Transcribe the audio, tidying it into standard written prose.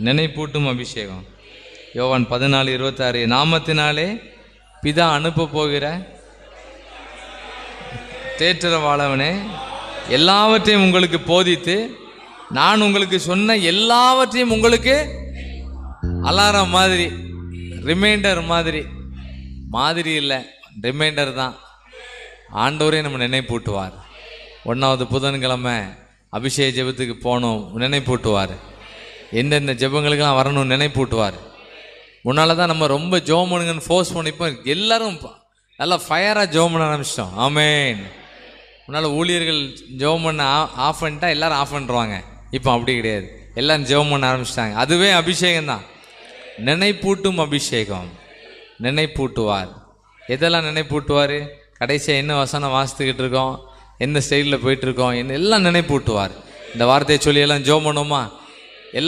நினைப்பூட்டும் அபிஷேகம். யோவான் 14:26 நாமத்தினாலே பிதா அனுப்ப போகிற தேற்றரவாளவனே எல்லாவற்றையும் உங்களுக்கு போதித்து நான் உங்களுக்கு சொன்ன எல்லாவற்றையும் உங்களுக்கு அலாரம் மாதிரி, ரிமைண்டர் மாதிரி, மாதிரி இல்லை ரிமைண்டர் தான். ஆண்டவரே நம்ம நினைப்பூட்டுவார். 1வது புதன்கிழமை அபிஷேக ஜெபத்துக்கு போகணும், நினைப்பூட்டுவார். எந்தெந்த ஜெபங்களுக்கெல்லாம் வரணும் நினைப்பூட்டுவார். முன்னால் தான் நம்ம ரொம்ப ஜெபம் பண்ணுங்கன்னு ஃபோர்ஸ் பண்ணிப்போம். எல்லாரும் நல்லா ஃபயராக ஜெபம் பண்ண ஆரம்பிச்சிட்டோம். ஆமேன். முன்னால் ஊழியர்கள் ஜெபம் பண்ண ஆஃப் பண்ணிட்டா எல்லோரும் ஆஃப் பண்ணிடுவாங்க. இப்போ அப்படி கிடையாது, எல்லோரும் ஜெபம் பண்ண ஆரம்பிச்சிட்டாங்க. அதுவே அபிஷேகம் தான், நினைப்பூட்டும் அபிஷேகம். நினைப்பூட்டுவார். எதெல்லாம் நினைப்பூட்டுவார்? கடைசியாக என்ன வசனம் வாசித்துக்கிட்டு இருக்கோம், எந்த ஸ்டைலில் போயிட்டுருக்கோம், எல்லாம் நினைப்பூட்டுவார். இந்த வார்த்தையை சொல்லி எல்லாம் ஜெபம் பண்ணுவோமா?